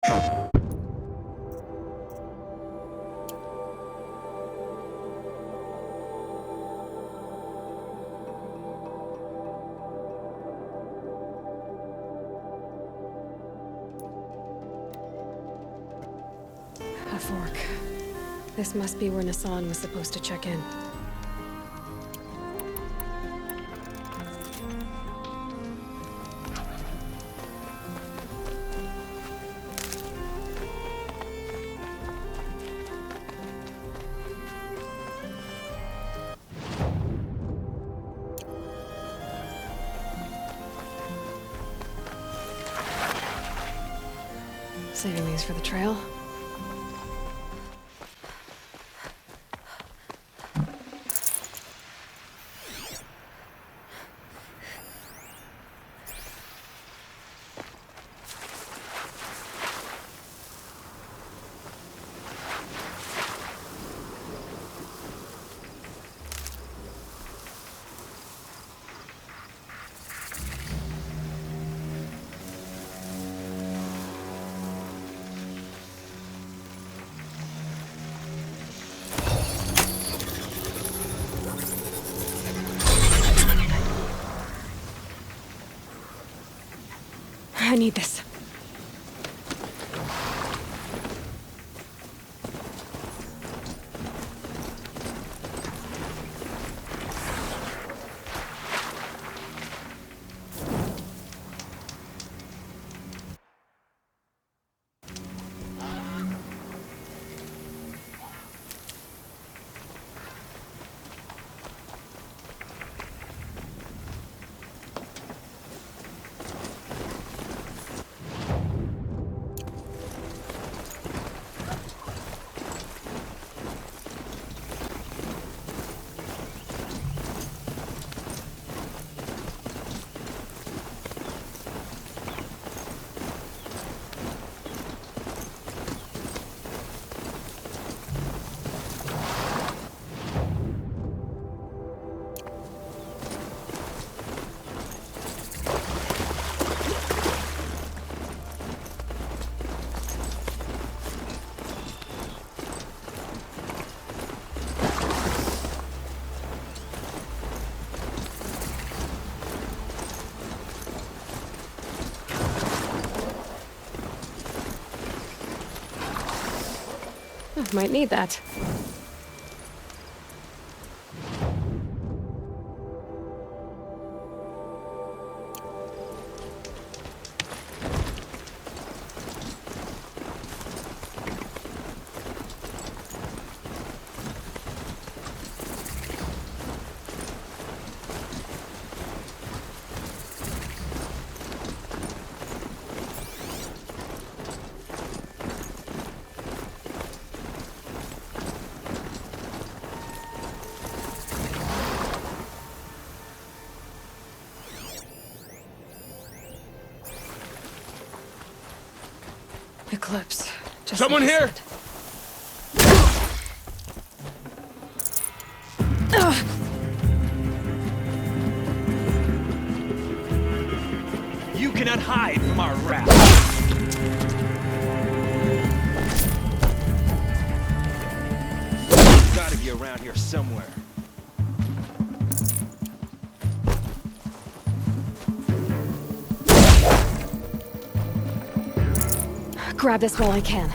A fork. This must be where Nassan was supposed to check in. Saving these for the trail. I need this. Might need that. Eclipse. Just Someone like I here? said. You cannot hide from our wrath. Gotta be around here somewhere. Grab this while I can.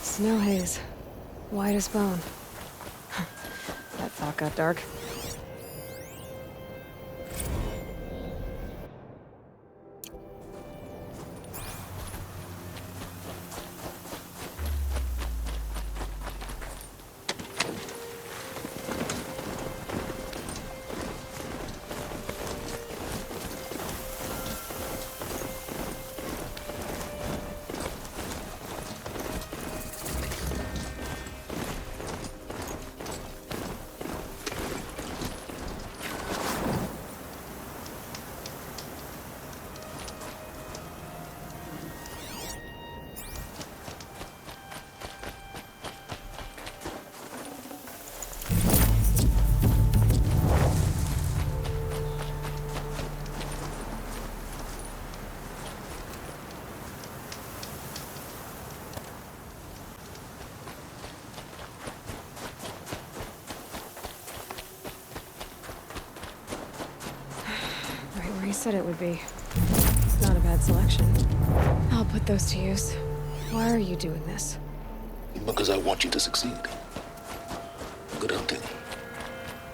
Snow haze. White as bone. That thought got dark. said it would be. Not a bad selection. I'll put those to use. Why are you doing this? Because I want you to succeed. Good hunting.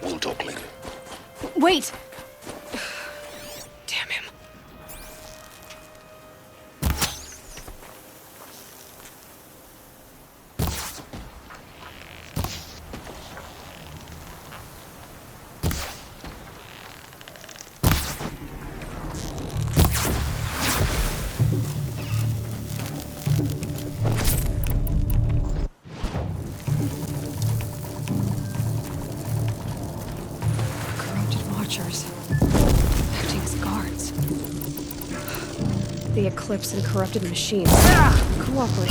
We'll talk later. Wait! Damn him. Acting as guards. The Eclipse and corrupted machines. Cooperate.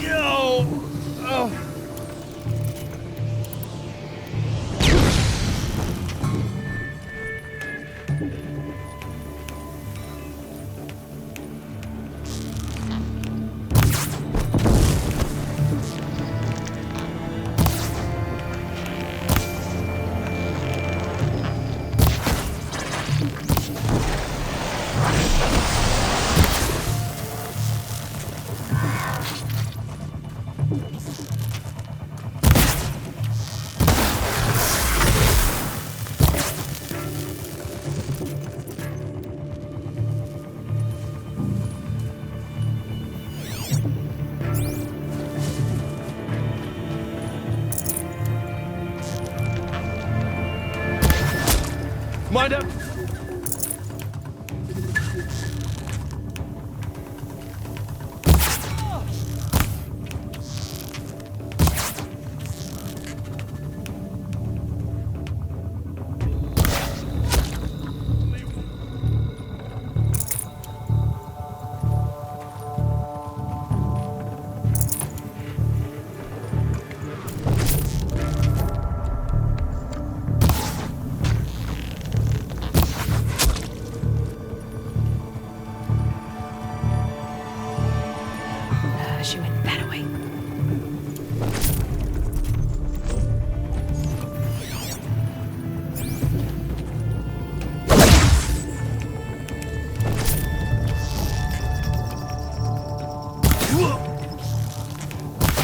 No! Oh. Mind up! She went that way.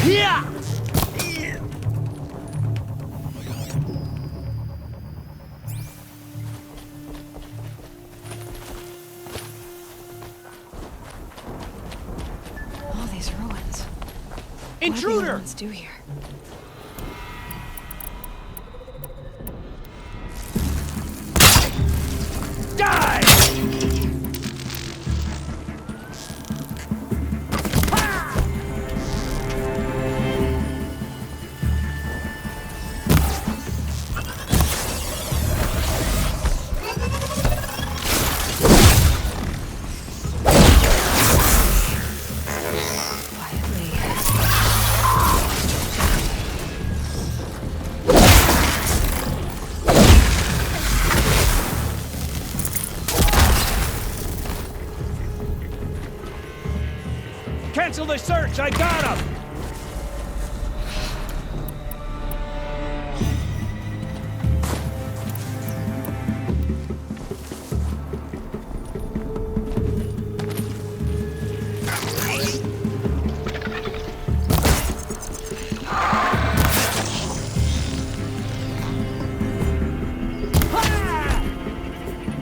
Yeah! All these ruins. Intruder! What do the ones do here? Die! Cancel the search! I got him!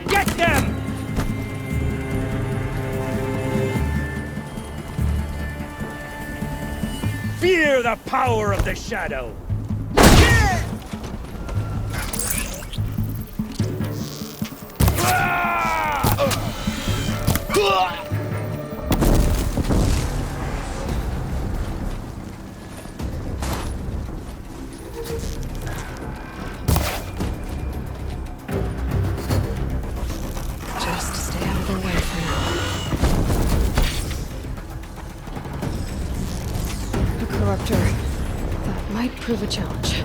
Get them! Fear the power of the shadow! Just stay out of the way for now. A corruptor. That might prove a challenge.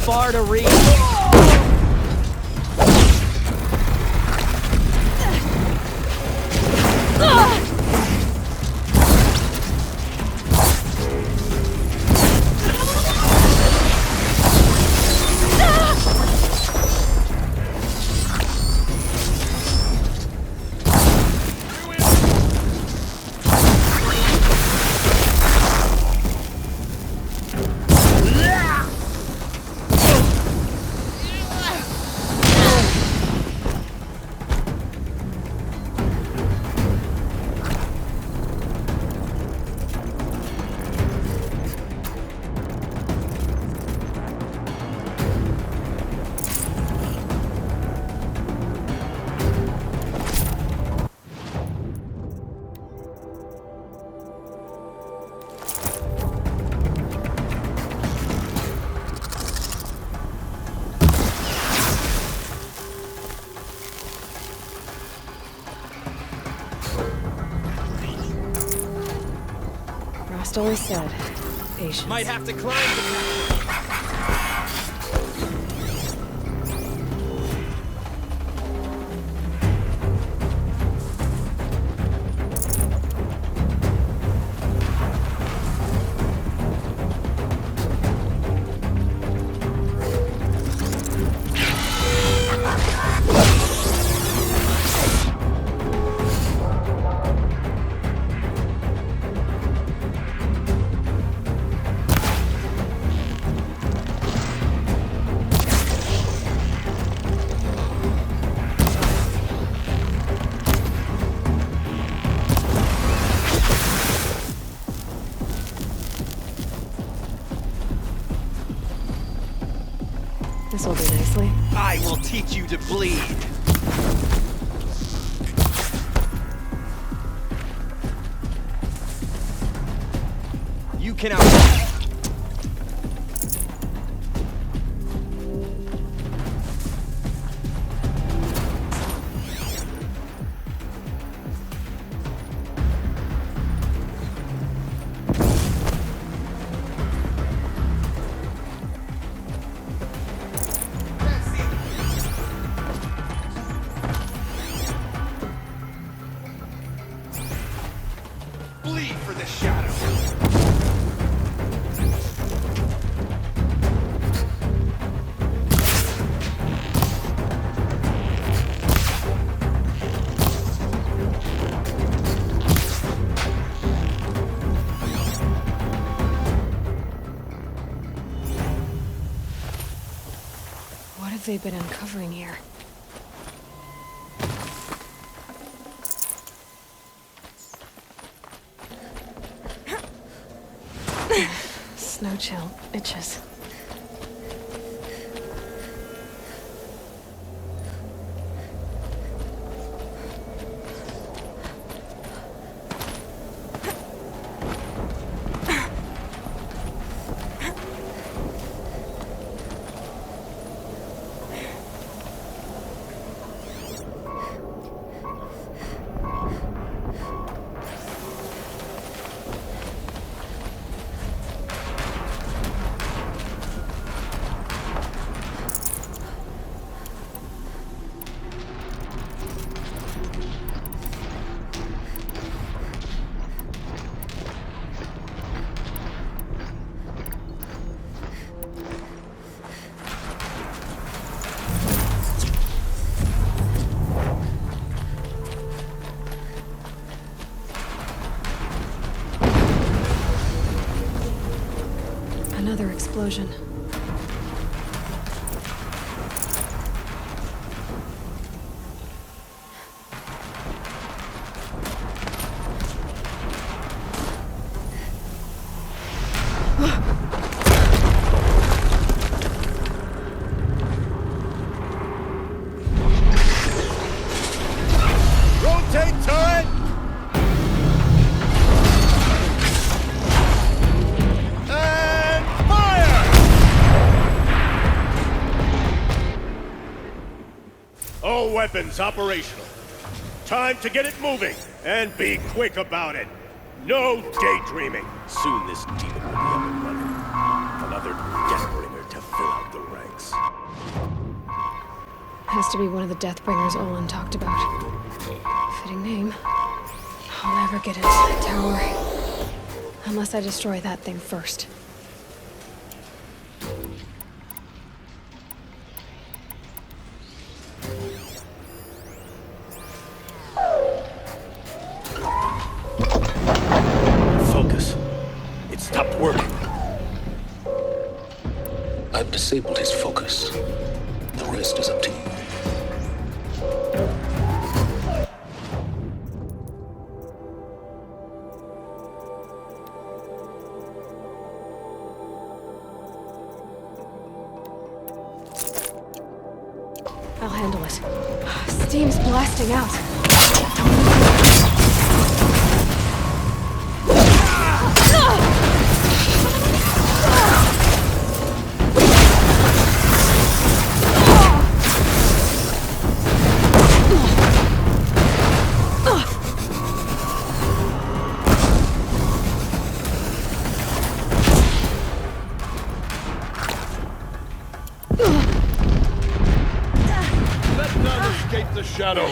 far to reach. Always said, patience. Might have to climb the This'll do nicely. I will teach you to bleed. You can out. Bleed for the shadow. What have they been uncovering here? Snow chill itches. Another explosion. Rotate turret! And fire! All weapons operational. Time to get it moving, and be quick about it. No daydreaming. Soon this demon will be up and running. Another Deathbringer to fill out the ranks. Has to be one of the Deathbringers Olin talked about. Fitting name. I'll never get into that tower. Unless I destroy that thing first. Focus. It stopped working. I've disabled his focus. The rest is up to you. I'll handle it. Steam's blasting out. Let none escape the shadow.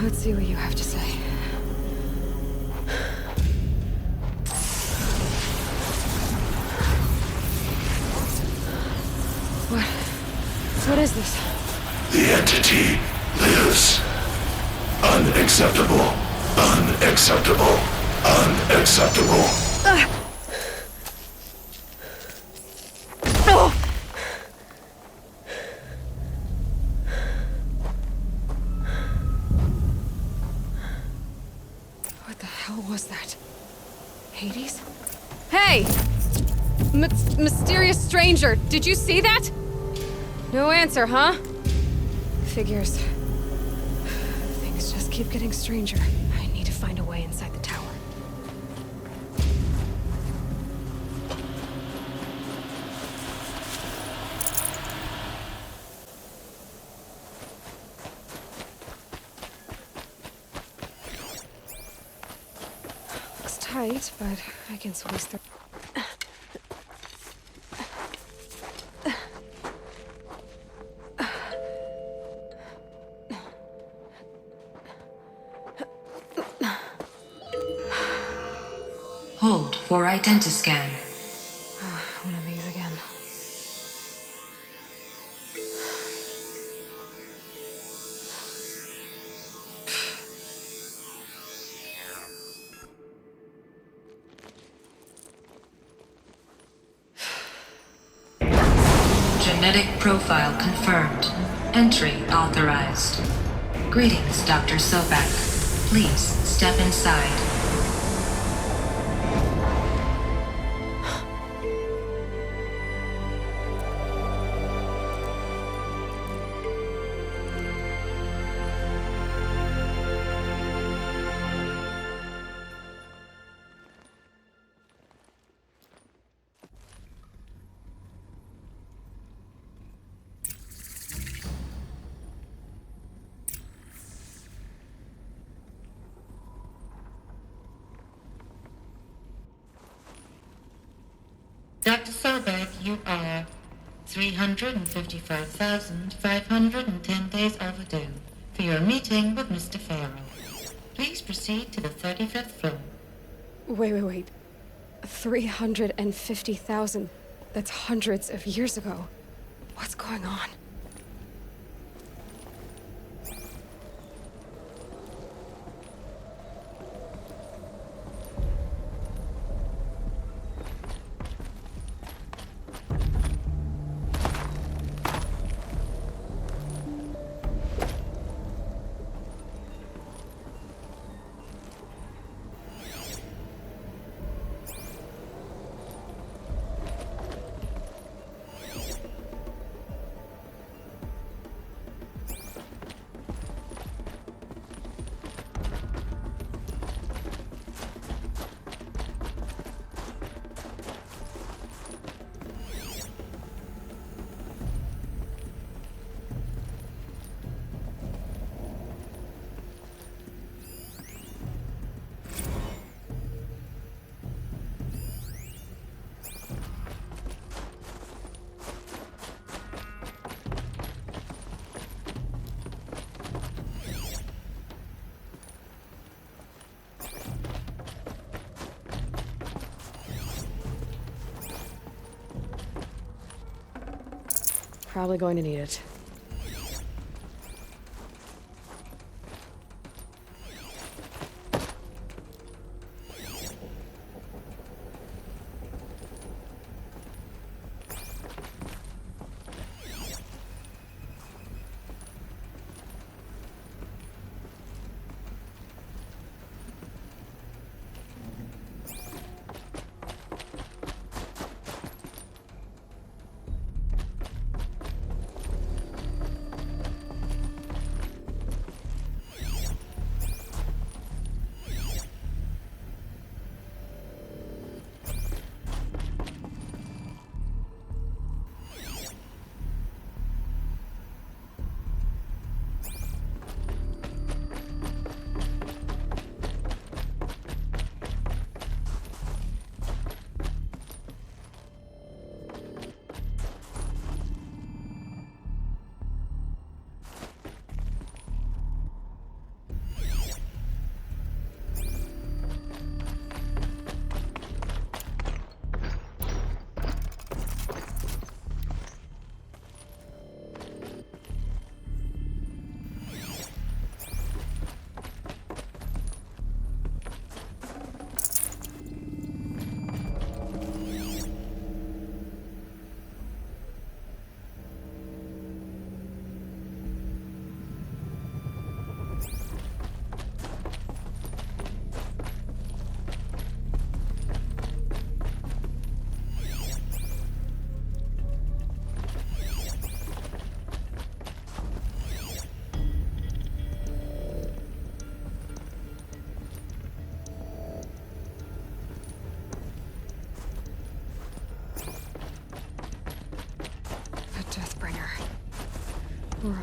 Let's see what you have to say. What is this? The entity lives. Unacceptable. Unacceptable. Unacceptable. Oh! What the hell was that? Hades? Hey! Mysterious stranger, did you see that? No answer, huh? Figures. Things just keep getting stranger. I need to find a way inside the tower. Looks tight, but I can squeeze through. Hold for identiscan. One of these again. Genetic profile confirmed. Entry authorized. Greetings, Dr. Sobeck. Please step inside. Dr. Sobeck, you are 355,510 days overdue for your meeting with Mr. Faro. Please proceed to the 35th floor. Wait. 350,000. That's hundreds of years ago. What's going on? Probably going to need it.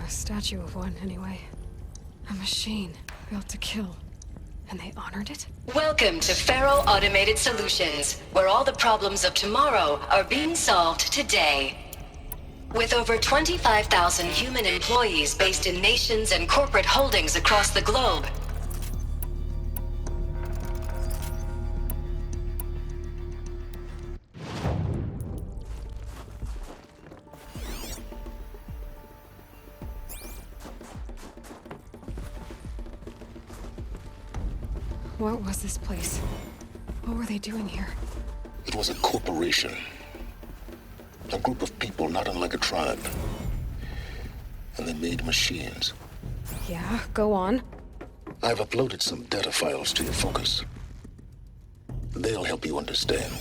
A statue of one, anyway. A machine built to kill. And they honored it? Welcome to Faro Automated Solutions, where all the problems of tomorrow are being solved today. With over 25,000 human employees based in nations and corporate holdings across the globe, What was this place? What were they doing here? It was a corporation. A group of people not unlike a tribe. And they made machines. Yeah, go on. I've uploaded some data files to your focus. They'll help you understand.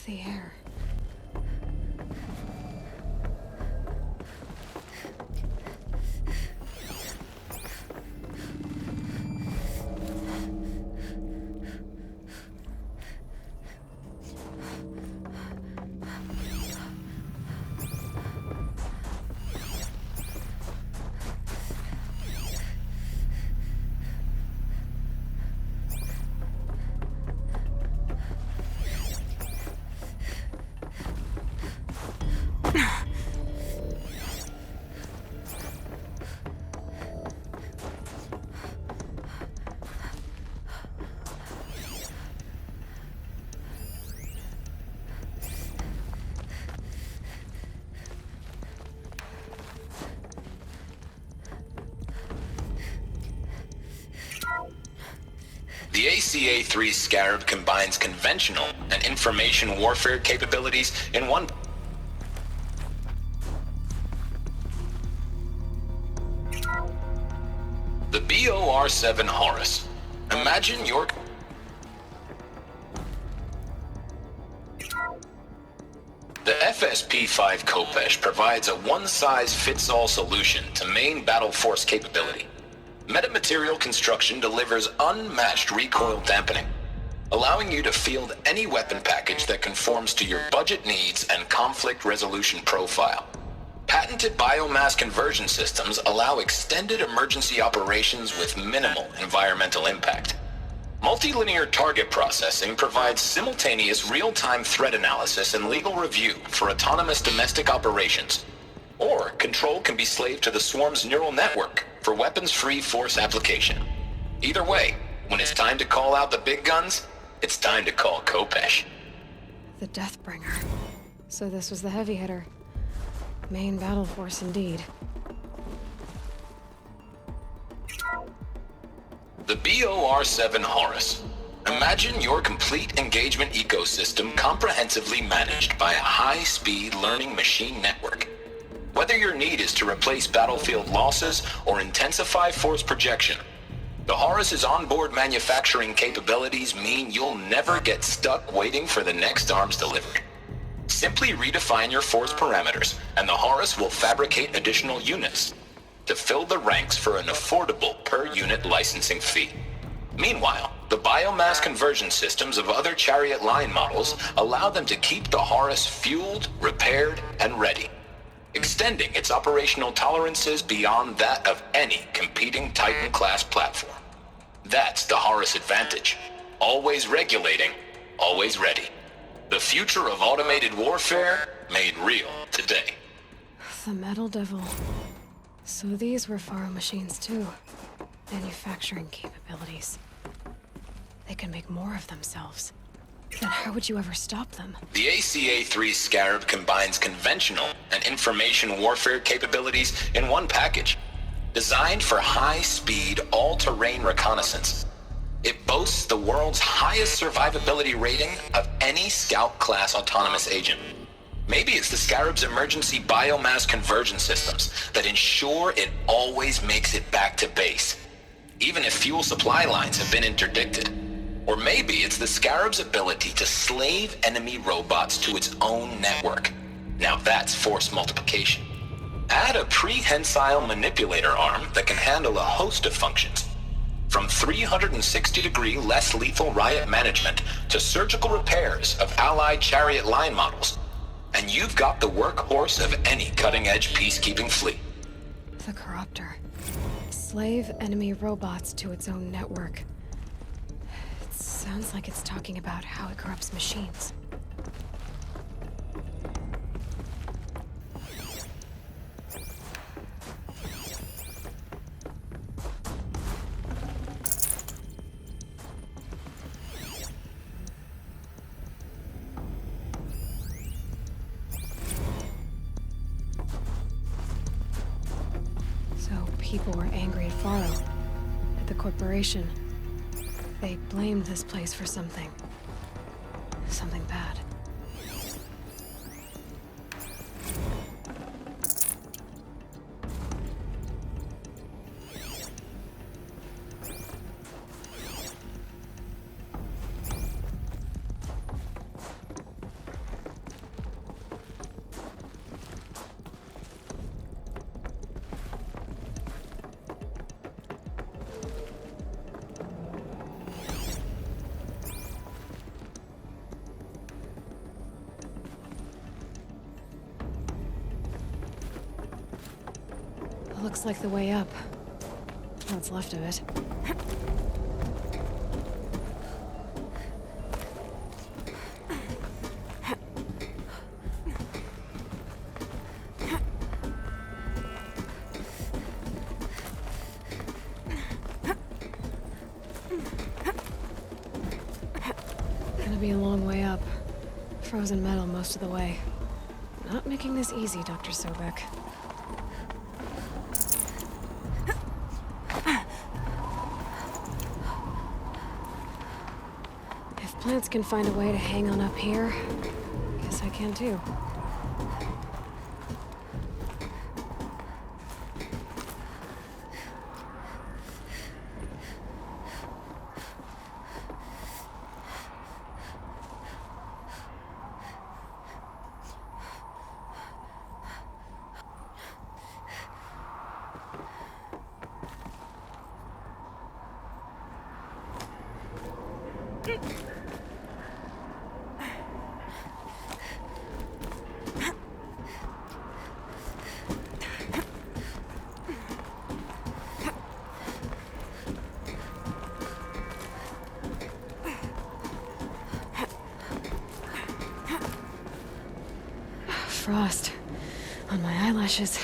The air. The ACA-3 Scarab combines conventional and information warfare capabilities in one. The BOR-7 Horus. Imagine your... The FSP-5 Khopesh provides a one-size-fits-all solution to main battle force capability. Metamaterial construction delivers unmatched recoil dampening, allowing you to field any weapon package that conforms to your budget needs and conflict resolution profile. Patented biomass conversion systems allow extended emergency operations with minimal environmental impact. Multilinear target processing provides simultaneous real-time threat analysis and legal review for autonomous domestic operations. Or control can be slaved to the swarm's neural network for weapons-free force application. Either way, when it's time to call out the big guns, it's time to call Khopesh. The Deathbringer. So this was the heavy hitter. Main battle force indeed. The BOR-7 Horus. Imagine your complete engagement ecosystem comprehensively managed by a high-speed learning machine network. Whether your need is to replace battlefield losses or intensify force projection, the Horus's onboard manufacturing capabilities mean you'll never get stuck waiting for the next arms delivery. Simply redefine your force parameters, and the Horus will fabricate additional units to fill the ranks for an affordable per-unit licensing fee. Meanwhile, the biomass conversion systems of other Chariot line models allow them to keep the Horus fueled, repaired, and ready, extending its operational tolerances beyond that of any competing Titan-class platform. That's the Horus advantage. Always regulating, always ready. The future of automated warfare made real today. The Metal Devil. So these were Faro machines too. Manufacturing capabilities. They can make more of themselves. Then how would you ever stop them? The ACA-3 Scarab combines conventional and information warfare capabilities in one package. Designed for high-speed, all-terrain reconnaissance, it boasts the world's highest survivability rating of any Scout-class autonomous agent. Maybe it's the Scarab's emergency biomass conversion systems that ensure it always makes it back to base, even if fuel supply lines have been interdicted. Or maybe it's the Scarab's ability to slave enemy robots to its own network. Now that's force multiplication. Add a prehensile manipulator arm that can handle a host of functions, from 360-degree less lethal riot management to surgical repairs of Allied chariot line models, and you've got the workhorse of any cutting-edge peacekeeping fleet. The Corruptor. Slave enemy robots to its own network. It sounds like it's talking about how it corrupts machines. People were angry at Faro, at the corporation. They blamed this place for something. Something bad. Looks like the way up. What's left of it. Gonna be a long way up. Frozen metal most of the way. Not making this easy, Dr. Sobeck. Plants can find a way to hang on up here. Guess I can too. Frost on my eyelashes.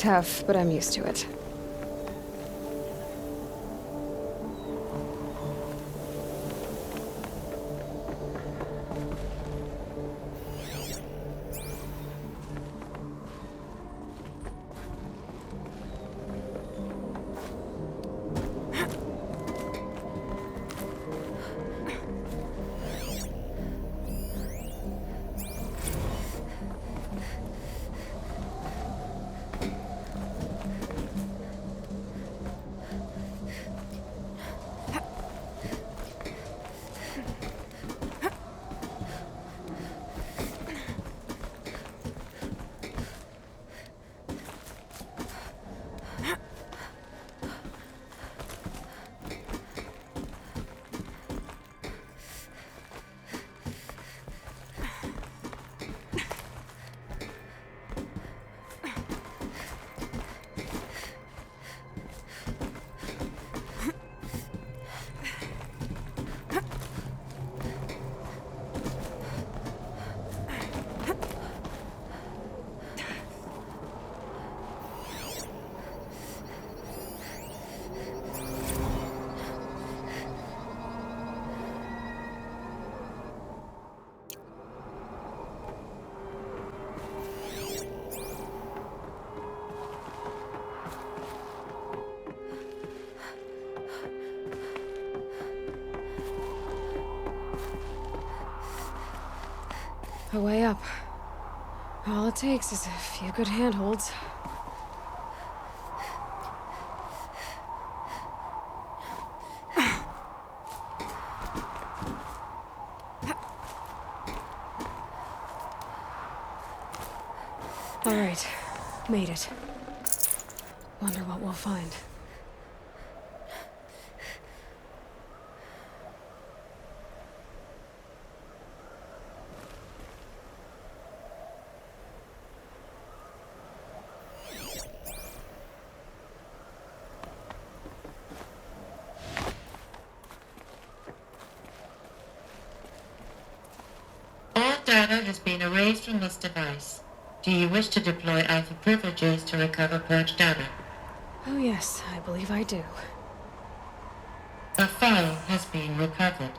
tough, but I'm used to it. A way up. All it takes is a few good handholds. All right, made it. Wonder what we'll find. Data has been erased from this device. Do you wish to deploy Alpha privileges to recover purged data? Oh yes, I believe I do. A file has been recovered.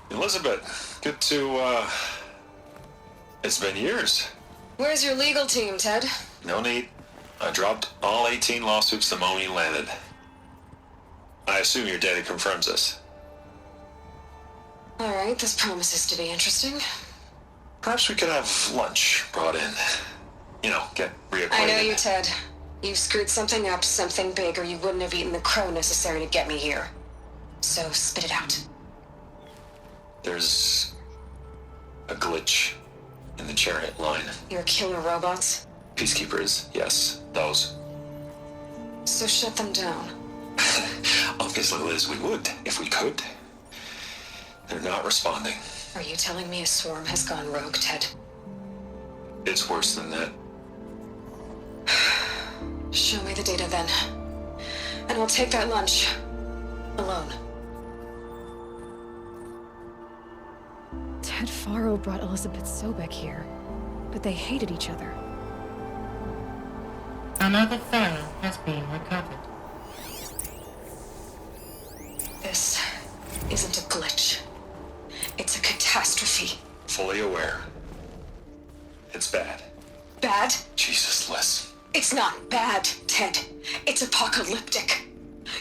Elisabet, good to, It's been years. Where's your legal team, Ted? No need. I dropped all 18 lawsuits the moment you landed. I assume your data confirms this. All right, this promises to be interesting. Perhaps we could have lunch brought in. You know, get reacquainted. I know you, Ted. You screwed something up, something big, or you wouldn't have eaten the crow necessary to get me here. So spit it out. There's a glitch in the chariot line. Your killer robots? Peacekeepers, yes, those. So shut them down. Obviously, Liz, we would, if we could. They're not responding. Are you telling me a swarm has gone rogue, Ted? It's worse than that. Show me the data then. And we'll take that lunch. Alone. Ted Faro brought Elisabet Sobeck here, but they hated each other. Another file has been recovered. This isn't a glitch. It's a catastrophe. Fully aware. It's bad. Bad? Jesus, Liz. It's not bad, Ted. It's apocalyptic.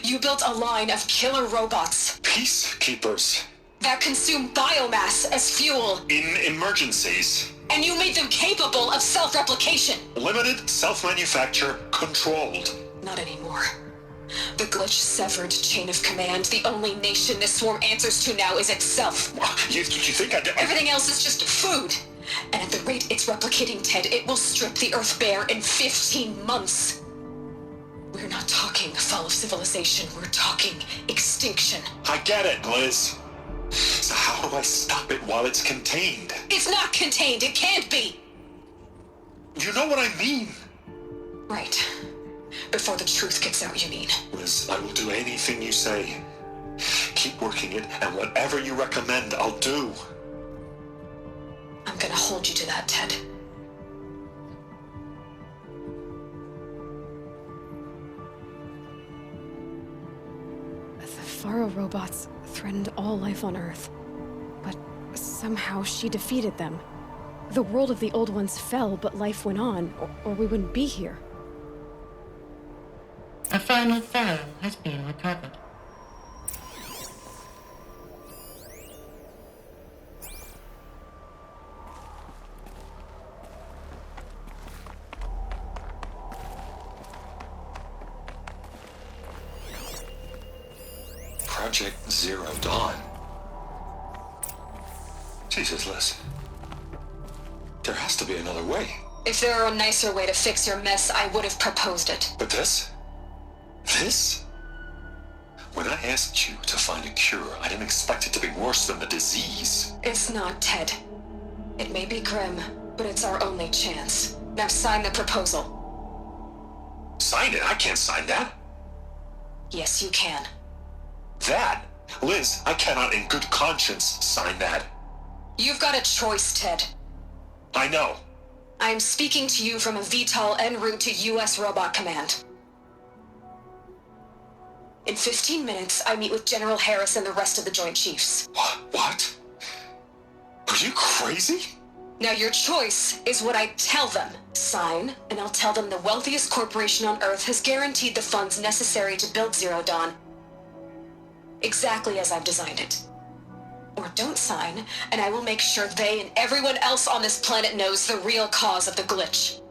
You built a line of killer robots Peacekeepers. that consume biomass as fuel, In emergencies. and you made them capable of self-replication. Limited, self-manufacture, controlled. Not anymore. The glitch severed chain of command. The only nation this swarm answers to now is itself. You think I did? Everything else is just food. And at the rate it's replicating, Ted, it will strip the Earth bare in 15 months. We're not talking fall of civilization. We're talking extinction. I get it, Liz. So how do I stop it while it's contained? It's not contained. It can't be. You know what I mean. Right. Before the truth gets out, you mean? Liz, I will do anything you say. Keep working it, and whatever you recommend, I'll do. I'm gonna hold you to that, Ted. The Faro robots threatened all life on Earth. But somehow she defeated them. The world of the old ones fell, but life went on, or we wouldn't be here. A final Faro has been recovered. Project Zero Dawn. Jesus, Liz. There has to be another way. If there were a nicer way to fix your mess, I would have proposed it. But this? This? When I asked you to find a cure, I didn't expect it to be worse than the disease. It's not, Ted. It may be grim, but it's our only chance. Now sign the proposal. Sign it? I can't sign that. Yes, you can. That? Liz, I cannot in good conscience sign that. You've got a choice, Ted. I know. I am speaking to you from a VTOL en route to U.S. Robot Command. In 15 minutes, I meet with General Harris and the rest of the Joint Chiefs. What? Are you crazy? Now your choice is what I tell them. Sign, and I'll tell them the wealthiest corporation on Earth has guaranteed the funds necessary to build Zero Dawn. Exactly as I've designed it. Or don't sign, and I will make sure they and everyone else on this planet knows the real cause of the glitch.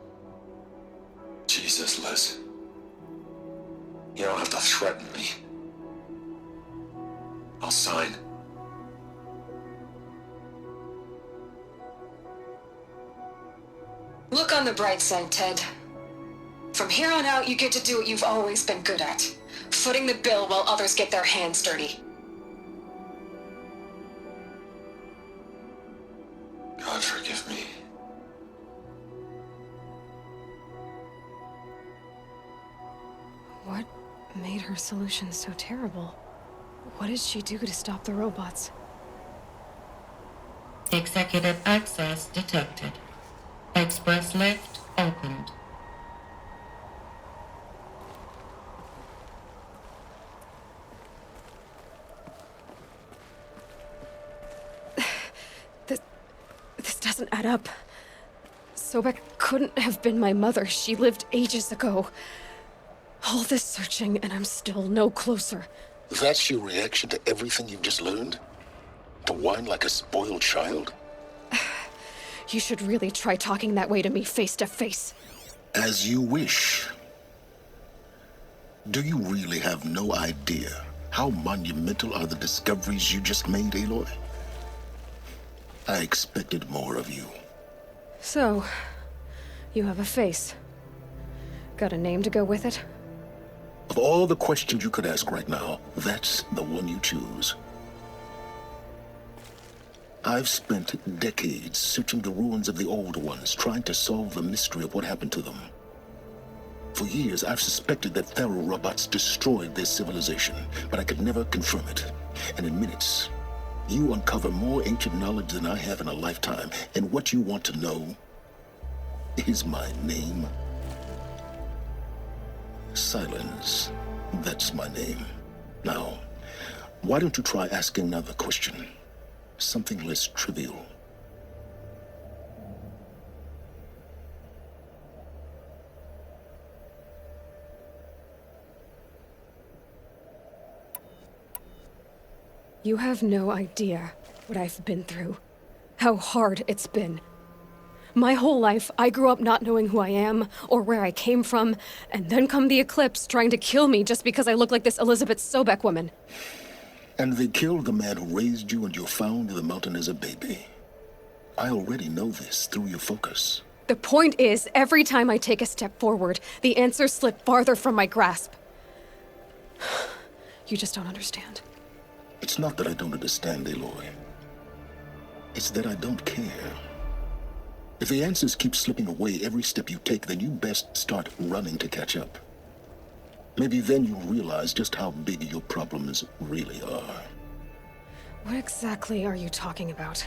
Jesus, Liz. You don't have to threaten me. I'll sign. Look on the bright side, Ted. From here on out, you get to do what you've always been good at. Footing the bill while others get their hands dirty. God forgive me. What made her solution so terrible? What did she do to stop the robots? Executive access detected. Express lift opened. This doesn't add up. Sobeck couldn't have been my mother. She lived ages ago. All this searching, and I'm still no closer. That's your reaction to everything you've just learned? To whine like a spoiled child? You should really try talking that way to me face to face. As you wish. Do you really have no idea how monumental are the discoveries you just made, Aloy? I expected more of you. So, you have a face. Got a name to go with it? Of all the questions you could ask right now, that's the one you choose. I've spent decades searching the ruins of the old ones, trying to solve the mystery of what happened to them. For years, I've suspected that Faro robots destroyed their civilization, but I could never confirm it. And in minutes, you uncover more ancient knowledge than I have in a lifetime, and what you want to know is my name. Silence. That's my name. Now, why don't you try asking another question? Something less trivial. You have no idea what I've been through. How hard it's been. My whole life, I grew up not knowing who I am or where I came from, and then come the Eclipse trying to kill me just because I look like this Elisabet Sobeck woman. And they killed the man who raised you and you found in the mountain as a baby. I already know this through your focus. The point is, every time I take a step forward, the answers slip farther from my grasp. You just don't understand. It's not that I don't understand, Aloy. It's that I don't care. If the answers keep slipping away every step you take, then you best start running to catch up. Maybe then you'll realize just how big your problems really are. What exactly are you talking about?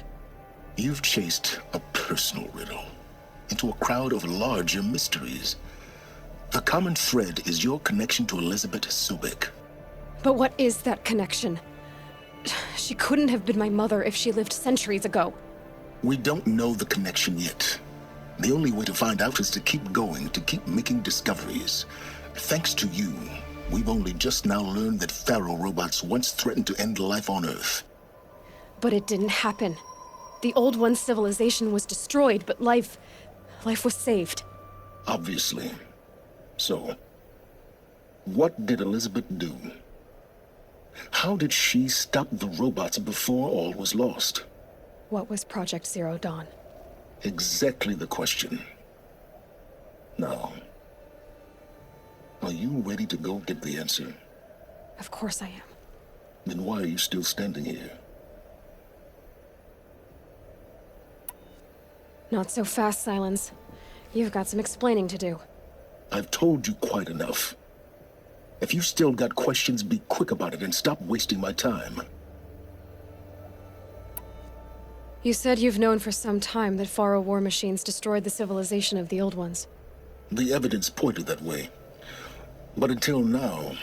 You've chased a personal riddle into a crowd of larger mysteries. The common thread is your connection to Elisabet Sobeck. But what is that connection? She couldn't have been my mother if she lived centuries ago. We don't know the connection yet. The only way to find out is to keep going, to keep making discoveries. Thanks to you, we've only just now learned that Faro robots once threatened to end life on Earth. But it didn't happen. The Old One's civilization was destroyed, but life was saved. Obviously. So, what did Elisabet do? How did she stop the robots before all was lost? What was Project Zero Dawn? Exactly the question. Now, are you ready to go get the answer? Of course I am. Then why are you still standing here? Not so fast, Silence. You've got some explaining to do. I've told you quite enough. If you've still got questions, be quick about it and stop wasting my time. You said you've known for some time that Faro war machines destroyed the civilization of the Old Ones. The evidence pointed that way. But until now,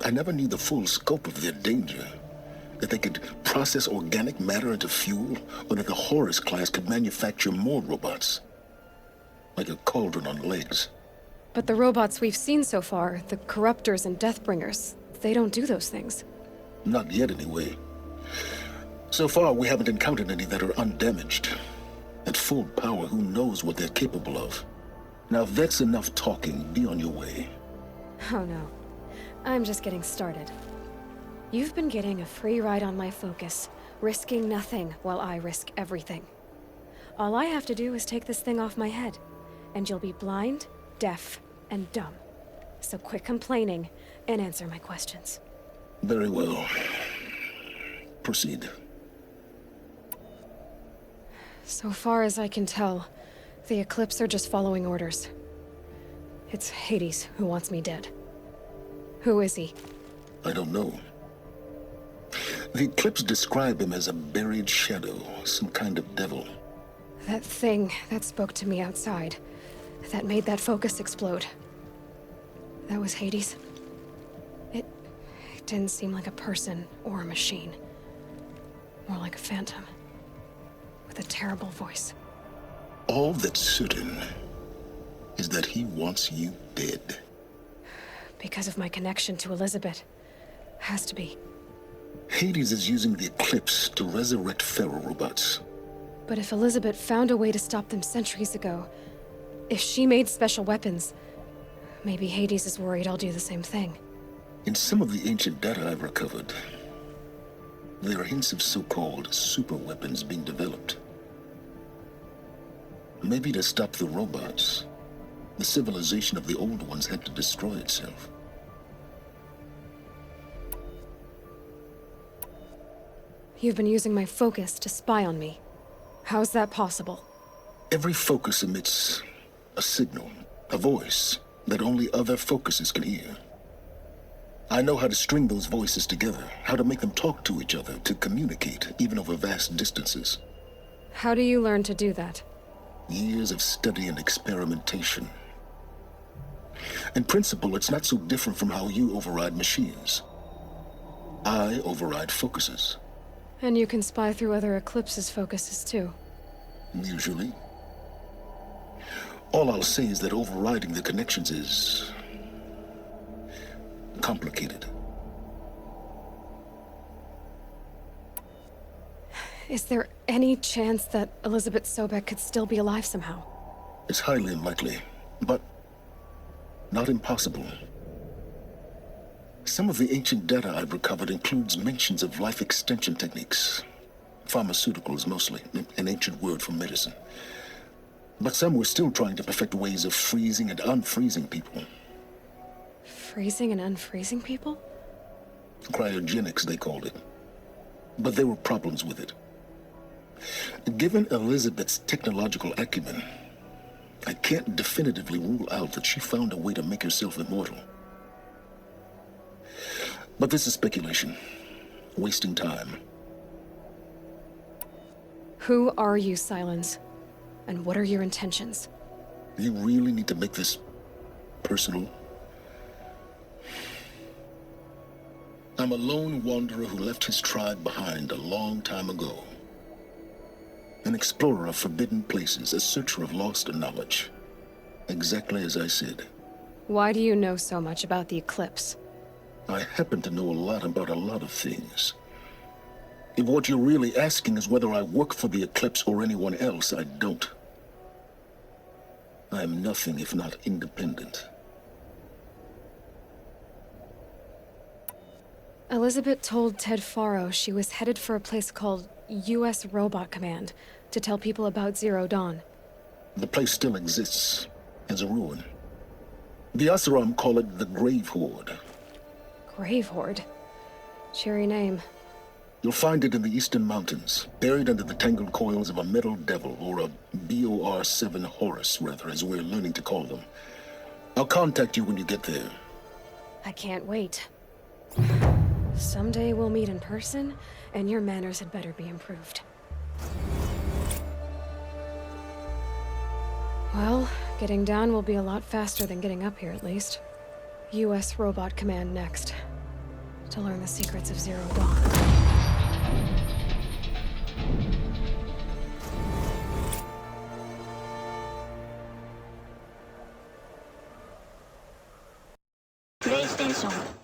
I never knew the full scope of their danger. That they could process organic matter into fuel, or that the Horus class could manufacture more robots. Like a cauldron on legs. But the robots we've seen so far, the Corruptors and Deathbringers, they don't do those things. Not yet, anyway. So far, we haven't encountered any that are undamaged. At full power, who knows what they're capable of? Now, if that's enough talking, be on your way. Oh no. I'm just getting started. You've been getting a free ride on my focus, risking nothing while I risk everything. All I have to do is take this thing off my head, and you'll be blind, deaf, and dumb. So quit complaining and answer my questions. Very well. Proceed. So far as I can tell, the Eclipse are just following orders. It's Hades who wants me dead. Who is he? I don't know. The Eclipse describe him as a buried shadow, some kind of devil. That thing that spoke to me outside, that made that focus explode. That was Hades. It didn't seem like a person or a machine. More like a phantom. With a terrible voice. All that's certain is that he wants you dead. Because of my connection to Elisabet. Has to be. Hades is using the Eclipse to resurrect Faro robots. But if Elisabet found a way to stop them centuries ago, if she made special weapons, maybe Hades is worried I'll do the same thing. In some of the ancient data I've recovered, there are hints of so-called super weapons being developed. Maybe to stop the robots, the civilization of the Old Ones had to destroy itself. You've been using my focus to spy on me. How's that possible? Every focus emits a signal, a voice, that only other focuses can hear. I know how to string those voices together, how to make them talk to each other, to communicate, even over vast distances. How do you learn to do that? Years of study and experimentation. In principle, it's not so different from how you override machines. I override focuses. And you can spy through other Eclipse's focuses too. Usually. All I'll say is that overriding the connections is complicated. Is there any chance that Elisabet Sobeck could still be alive somehow? It's highly unlikely, but not impossible. Some of the ancient data I've recovered includes mentions of life extension techniques. Pharmaceuticals mostly, an ancient word for medicine. But some were still trying to perfect ways of freezing and unfreezing people. Freezing and unfreezing people? Cryogenics, they called it. But there were problems with it. Given Elisabet's technological acumen, I can't definitively rule out that she found a way to make herself immortal. But this is speculation. Wasting time. Who are you, Silence? And what are your intentions? You really need to make this personal? I'm a lone wanderer who left his tribe behind a long time ago. An explorer of forbidden places, a searcher of lost knowledge. Exactly as I said. Why do you know so much about the eclipse? I happen to know a lot about a lot of things. If what you're really asking is whether I work for the eclipse or anyone else, I don't. I am nothing if not independent. Elisabet told Ted Faro she was headed for a place called U.S. Robot Command to tell people about Zero Dawn. The place still exists as a ruin. The Asuram call it the Grave Horde. Grave Horde? Cheery name. You'll find it in the eastern mountains, buried under the tangled coils of a metal devil, or a BOR-7 Horus, rather, as we're learning to call them. I'll contact you when you get there. I can't wait. Someday we'll meet in person, and your manners had better be improved. Well, getting down will be a lot faster than getting up here, at least. U.S. Robot Command next, to learn the secrets of Zero Dawn. PlayStation